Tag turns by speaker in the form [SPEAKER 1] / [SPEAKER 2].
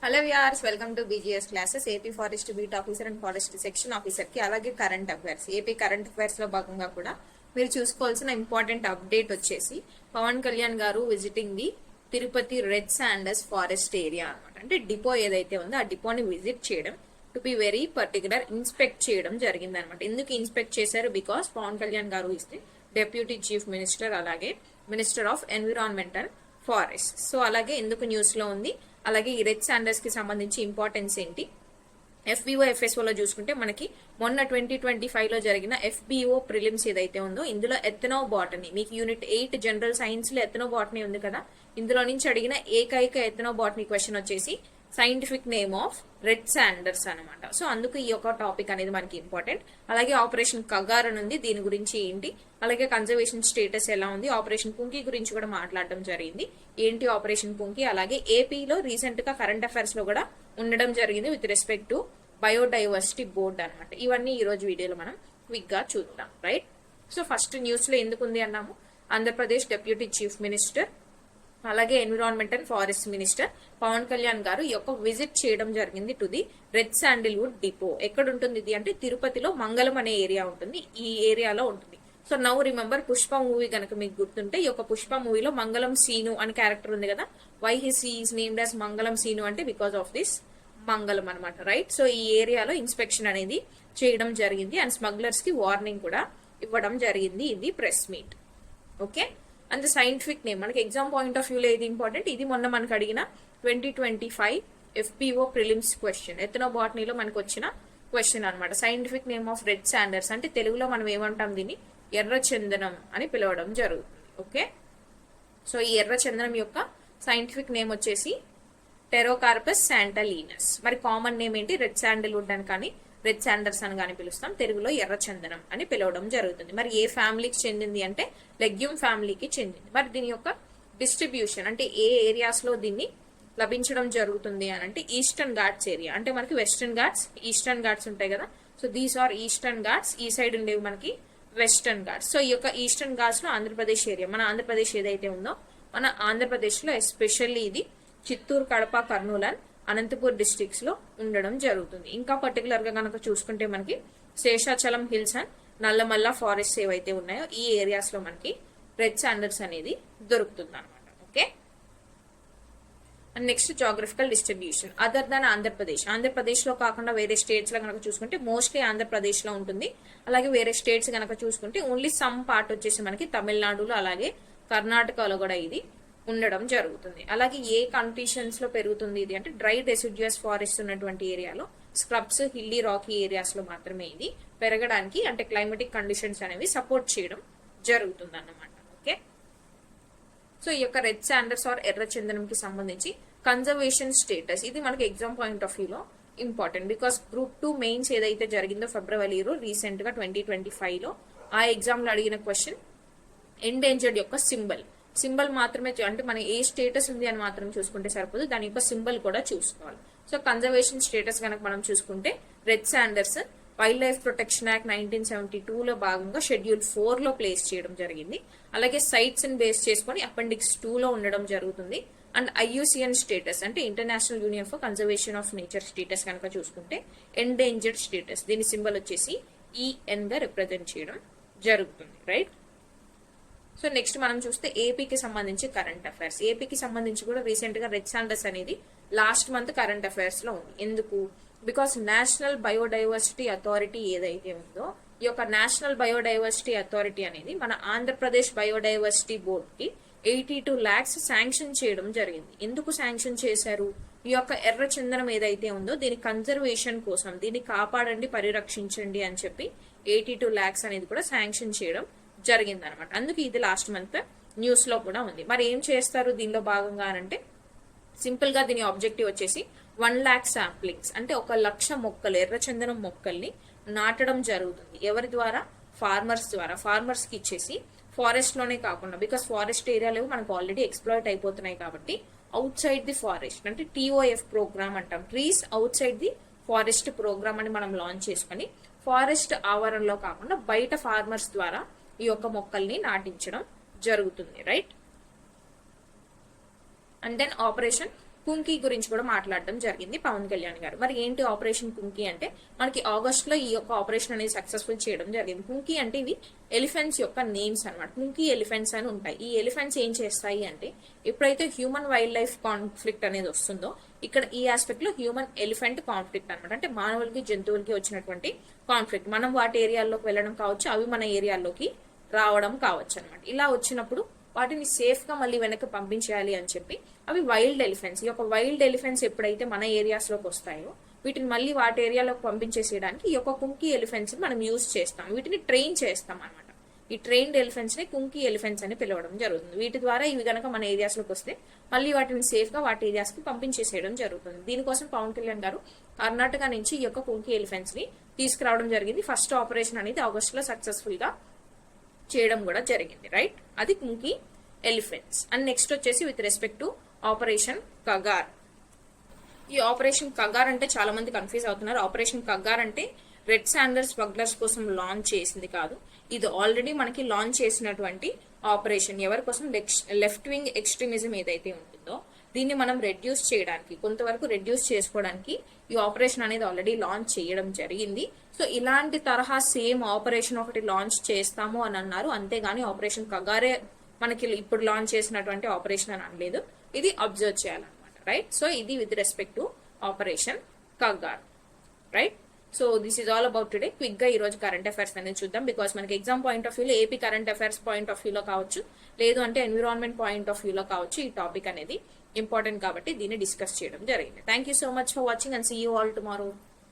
[SPEAKER 1] Hello viewers, welcome to BGS classes. AP forest beat officer and forest section officer కి అలాగే current affairs, AP current affairs లో భాగంగా కూడా మీరు చూసుకోవాల్సిన ఇంపార్టెంట్ అప్డేట్ వచ్చేసి పవన్ కళ్యాణ్ గారు visiting the Tirupati red Sanders forest area అనమాట. అంటే డిపో ఏదైతే ఉందో ఆ డిపోని విజిట్ చేయడం, to be very particular inspect చేయడం జరిగింది అనమాట. ఎందుకు ఇన్స్పెక్ట్ చేశారు? బికాస్ పవన్ కళ్యాణ్ గారు ఇస్తే డెప్యూటీ చీఫ్ మినిస్టర్ అలాగే minister of environment and forest. So అలాగే ఎందుకు న్యూస్ లో ఉంది, అలాగే ఈ రెడ్ శాండర్స్ కి సంబంధించి ఇంపార్టెన్స్ ఏంటి, ఎఫ్బిఓ ఎఫ్ఎస్ఓ లో చూసుకుంటే మనకి మొన్న 2025 లో జరిగిన ఎఫ్బిఓ ప్రిలిమ్స్ ఏదైతే ఉందో ఇందులో ఎథనో బాటనీ, మీకు యూనిట్ 8 జనరల్ సైన్స్ లో ఎథనో బాటనీ ఉంది కదా, ఇందులో నుంచి అడిగిన ఏకైక ఎథనో బాటనీ క్వశ్చన్ వచ్చేసి scientific name of red Sanders అనమాట. సో అందుకు ఈ యొక్క టాపిక్ అనేది మనకి ఇంపార్టెంట్. అలాగే ఆపరేషన్ కగార్ ఉంది, దీని గురించి ఏంటి, అలాగే కన్జర్వేషన్ స్టేటస్ ఎలా ఉంది, ఆపరేషన్ కుంకి గురించి కూడా మాట్లాడడం జరిగింది. ఏంటి ఆపరేషన్ కుంకి, అలాగే ఏపీలో రీసెంట్ గా కరెంట్ అఫైర్స్ లో కూడా ఉండడం జరిగింది with respect to biodiversity board అనమాట. ఇవన్నీ ఈ రోజు వీడియోలో మనం క్విక్ గా చూద్దాం, రైట్. సో ఫస్ట్ న్యూస్ లో ఎందుకు ఉంది అన్నాము, ఆంధ్రప్రదేశ్ డిప్యూటీ చీఫ్ మినిస్టర్ అలాగే environment and forest minister Pawan Kalyan గారు ఈ యొక్క విజిట్ చేయడం జరిగింది to the red sandalwood depot. ఎక్కడ ఉంటుంది ఇది అంటే తిరుపతిలో మంగళం అనే ఏరియా ఉంటుంది, ఈ ఏరియాలో ఉంటుంది. So now remember Pushpa movie కనుక మీకు గుర్తుంటే, ఈ యొక్క పుష్ప మూవీలో మంగళం సీను అని క్యారెక్టర్ ఉంది కదా, why his is named as Mangalam Seenu అంటే బికాస్ ఆఫ్ దిస్ మంగళం అనమాట, రైట్. సో ఈ ఏరియాలో ఇన్స్పెక్షన్ అనేది చేయడం జరిగింది అండ్ స్మగ్లర్స్ కి వార్నింగ్ కూడా ఇవ్వడం జరిగింది. ఇది press meet, okay. And scientific name మనకి ఎగ్జామ్ పాయింట్ ఆఫ్ వ్యూలో ఏది ఇంపార్టెంట్, ఇది మొన్న మనకు అడిగిన 2025 ఎఫ్పిఓ ప్రిలిమ్స్ క్వశ్చన్, ఎథనో బాటనీలో మనకు వచ్చిన క్వశ్చన్ అనమాట. Scientific name of red Sanders అంటే తెలుగులో మనం ఏమంటాం, దీన్ని ఎర్ర చందనం అని పిలవడం జరుగుతుంది, ఓకే. సో ఈ ఎర్ర చందనం యొక్క సైంటిఫిక్ నేమ్ వచ్చేసి టెరోకార్పస్ శాంటలీనస్. మరి కామన్ నేమ్ ఏంటి, రెడ్ శాండల్వుడ్ అని కానీ రెడ్ శాండర్స్ అని కానీ పిలుస్తాం, తెలుగులో ఎర్ర చందనం అని పిలవడం జరుగుతుంది. మరి ఏ ఫ్యామిలీకి చెందింది అంటే లెగ్యూమ్ ఫ్యామిలీకి చెందింది. మరి దీని యొక్క డిస్ట్రిబ్యూషన్ అంటే ఏ ఏరియాస్ లో దీన్ని లభించడం జరుగుతుంది అని అంటే ఈస్టర్న్ ఘాట్స్ ఏరియా, అంటే మనకి వెస్టర్న్ ఘాట్స్ ఈస్టర్న్ ఘాట్స్ ఉంటాయి కదా, so these are eastern ghats, ఈ సైడ్ ఉండేవి మనకి వెస్టర్న్ ఘాట్స్. సో ఈ యొక్క ఈస్టర్న్ ఘాట్స్ లో ఆంధ్రప్రదేశ్ ఏరియా, మన ఆంధ్రప్రదేశ్ ఏదైతే ఉందో మన ఆంధ్రప్రదేశ్ లో ఎస్పెషల్లీ ఇది చిత్తూరు, కడప, కర్నూలు అండ్ అనంతపూర్ డిస్ట్రిక్ట్స్ లో ఉండడం జరుగుతుంది. ఇంకా పర్టికులర్ గా కనుక చూసుకుంటే మనకి Seshachalam hills and Nallamala forest ఏవైతే ఉన్నాయో ఈ ఏరియాస్ లో మనకి రెడ్ శాండర్స్ అనేది దొరుకుతుంది అనమాట, okay. And next geographical distribution other than Andhra Pradesh లో కాకుండా వేరే స్టేట్స్ లో కనుక చూసుకుంటే మోస్ట్లీ ఆంధ్రప్రదేశ్ లో ఉంటుంది. అలాగే వేరే స్టేట్స్ కనుక చూసుకుంటే ఓన్లీ సమ్ పార్ట్ వచ్చేసి మనకి తమిళనాడులో అలాగే కర్ణాటకలో కూడా ఇది ఉండడం జరుగుతుంది. అలాగే ఏ కండిషన్స్ లో పెరుగుతుంది ఇది అంటే డ్రై డెసిడ్యుయస్ ఫారెస్ట్ ఉన్నటువంటి ఏరియాలో, స్క్రబ్స్, హిల్లీ, రాకీ ఏరియాస్ లో మాత్రమే ఇది పెరగడానికి అంటే క్లైమేటిక్ కండిషన్స్ అనేవి సపోర్ట్ చేయడం జరుగుతుంది అన్నమాట, ఓకే. సో ఈ యొక్క రెడ్ శాండర్స్ ఆర్ ఎర్ర చందనం కి సంబంధించి కన్జర్వేషన్ స్టేటస్ ఇది మనకి ఎగ్జామ్ పాయింట్ ఆఫ్ వ్యూలో ఇంపార్టెంట్. బికాస్ గ్రూప్ 2 మెయిన్స్ ఏదైతే జరిగిందో ఫిబ్రవరిలో రీసెంట్ గా 2025 లో ఆ ఎగ్జామ్ లో అడిగిన క్వశ్చన్ ఎండేంజర్డ్ యొక్క సింబల్ మాత్రమే, అంటే మన ఏ స్టేటస్ ఉంది అని మాత్రం చూసుకుంటే సరిపోదు, దాని యొక్క సింబల్ కూడా చూసుకోవాలి. సో కన్జర్వేషన్ స్టేటస్ కనుక మనం చూసుకుంటే red Sanders wild life protection act 1972 లో భాగంగా షెడ్యూల్ 4 లో ప్లేస్ చేయడం జరిగింది. అలాగే సైట్స్ ని బేస్ చేసుకుని అపెండిక్స్ 2 లో ఉండడం జరుగుతుంది. అండ్ ఐయుసిఎన్ స్టేటస్ అంటే international union for conservation of nature status కనుక చూసుకుంటే ఎండేంజర్డ్ స్టేటస్, దీని సింబల్ వచ్చేసి ఈఎన్ గా రిప్రజెంట్ చేయడం జరుగుతుంది, రైట్. సో నెక్స్ట్ మనం చూస్తే ఏపీకి సంబంధించి కరెంట్ అఫైర్స్. ఏపీకి సంబంధించి కూడా రీసెంట్ గా రెడ్ శాండర్స్ అనేది లాస్ట్ మంత్ కరెంట్ అఫైర్స్ లో ఉంది. ఎందుకు? బికాస్ నేషనల్ బయోడైవర్సిటీ అథారిటీ ఏదైతే ఉందో ఈ యొక్క నేషనల్ బయోడైవర్సిటీ అథారిటీ అనేది మన ఆంధ్రప్రదేశ్ బయోడైవర్సిటీ బోర్డ్ కి 82 lakhs శాంక్షన్ చేయడం జరిగింది. ఎందుకు శాంక్షన్ చేశారు? ఈ యొక్క ఎర్ర చందనం ఏదైతే ఉందో దీని కన్జర్వేషన్ కోసం, దీన్ని కాపాడండి, పరిరక్షించండి అని చెప్పి 82 lakhs అనేది కూడా శాంక్షన్ చేయడం జరిగింది అనమాట. అందుకే ఇది లాస్ట్ మంత్ న్యూస్ లో కూడా ఉంది. మరి ఏం చేస్తారు దీనిలో భాగంగా అంటే సింపుల్ గా దీని ఆబ్జెక్టివ్ వచ్చేసి 1 lakh శాంప్లింగ్స్ అంటే 1,00,000 మొక్కలు, ఎర్రచందనం మొక్కల్ని నాటడం జరుగుతుంది. ఎవరి ద్వారా? ఫార్మర్స్ ద్వారా. ఫార్మర్స్ కి ఇచ్చేసి ఫారెస్ట్ లోనే కాకుండా, బికాస్ ఫారెస్ట్ ఏరియాలో మనకు ఆల్రెడీ ఎక్స్ప్లాయిట్ అయిపోతున్నాయి కాబట్టి అవుట్ సైడ్ ది ఫారెస్ట్ అంటే టీఓఎఫ్ ప్రోగ్రామ్ అంటాం, trees outside the forest programme అని మనం లాంచ్ చేసుకుని ఫారెస్ట్ ఆవరణలో కాకుండా బయట ఫార్మర్స్ ద్వారా ఈ యొక్క మొక్కల్ని నాటించడం జరుగుతుంది, right. And then operation Kumki గురించి కూడా మాట్లాడడం జరిగింది పవన్ కళ్యాణ్ గారు. మరి ఏంటి ఆపరేషన్ కుంకి అంటే, మనకి ఆగస్ట్ లో ఈ యొక్క ఆపరేషన్ అనేది సక్సెస్ఫుల్ చేయడం జరిగింది. కుంకి అంటే ఇవి ఎలిఫెంట్స్ యొక్క నేమ్స్ అన్నమాట. కుంకి ఎలిఫెంట్స్ అని ఉంటాయి. ఈ ఎలిఫెంట్స్ ఏం చేస్తాయి అంటే, ఎప్పుడైతే హ్యూమన్ వైల్డ్ లైఫ్ కాన్ఫ్లిక్ట్ అనేది వస్తుందో, ఇక్కడ ఈ ఆస్పెక్ట్ లో హ్యూమన్ ఎలిఫెంట్ కాన్ఫ్లిక్ట్ అనమాట. అంటే మానవులకి జంతువులకి వచ్చినటువంటి కాన్ఫ్లిక్ట్, మనం వాటి ఏరియాల్లోకి వెళ్ళడం కావచ్చు, అవి మన ఏరియాల్లోకి రావడం కావచ్చు అనమాట. ఇలా వచ్చినప్పుడు వాటిని సేఫ్ గా మళ్ళీ వెనక్కి పంపించేయాలి అని చెప్పి అవి వైల్డ్ ఎలిఫెంట్స్. ఈ యొక్క వైల్డ్ ఎలిఫెంట్స్ ఎప్పుడైతే మన ఏరియాస్ లోకి వస్తాయో, వీటిని మళ్ళీ వాటి ఏరియాలోకి పంపించేసేయడానికి ఈ యొక్క కుంకి ఎలిఫెంట్స్ మనం యూజ్ చేస్తాం. వీటిని ట్రైన్ చేస్తాం అనమాట. ఈ ట్రైన్డ్ ఎలిఫెంట్స్ ని కుంకి ఎలిఫెంట్స్ అని పిలవడం జరుగుతుంది. వీటి ద్వారా ఇవి గనక మన ఏరియాస్ లోకి వస్తే మళ్ళీ వాటిని సేఫ్ గా వాటి ఏరియాస్ కి పంపించేసేయడం జరుగుతుంది. దీనికోసం పవన్ కళ్యాణ్ గారు కర్ణాటక నుంచి ఈ యొక్క కుంకి ఎలిఫెంట్స్ ని తీసుకురావడం జరిగింది. ఫస్ట్ ఆపరేషన్ అనేది ఆగస్ట్ లో సక్సెస్ఫుల్ గా చేయడం కూడా జరిగింది. రైట్, అది కుంకి ఎలిఫెంట్స్. అండ్ నెక్స్ట్ వచ్చేసి with respect to operation Kagar. ఈ ఆపరేషన్ కగార్ అంటే చాలా మంది కన్ఫ్యూజ్ అవుతున్నారు. ఆపరేషన్ కగార్ అంటే రెడ్ శాండర్స్ స్మగ్లర్స్ కోసం లాంచ్ చేసింది కాదు. ఇది ఆల్రెడీ మనకి లాంచ్ చేసినటువంటి ఆపరేషన్. ఎవరి కోసం? లెఫ్ట్ వింగ్ ఎక్స్ట్రీమిజం ఏదైతే ఉంటుందో దీన్ని మనం రెడ్యూస్ చేయడానికి, కొంతవరకు రెడ్యూస్ చేసుకోవడానికి ఈ ఆపరేషన్ అనేది ఆల్రెడీ లాంచ్ చేయడం జరిగింది. సో ఇలాంటి తరహా సేమ్ ఆపరేషన్ ఒకటి లాంచ్ చేస్తాము అని అన్నారు. అంతేగాని ఆపరేషన్ కగారే మనకి ఇప్పుడు లాంచ్ చేసినటువంటి ఆపరేషన్ అని అనలేదు. ఇది అబ్జర్వ్ చేయాలన్నమాట. రైట్, సో ఇది with respect to operation Kagar. Right, so this is all about today. Quick గా ఈ రోజు కరెంట్ అఫైర్స్ అనేది చూద్దాం. బికాస్ మనకి ఎగ్జామ్ పాయింట్ ఆఫ్ వ్యూలో, AP current affairs point of వ్యూలో కావచ్చు, లేదు అంటే ఎన్విరాన్మెంట్ పాయింట్ ఆఫ్ వ్యూలో కావచ్చు, ఈ టాపిక్ అనేది ఇంపార్టెంట్ కాబట్టి దీన్ని డిస్కస్ చేయడం జరిగింది. Thank you so much for watching and see you all tomorrow.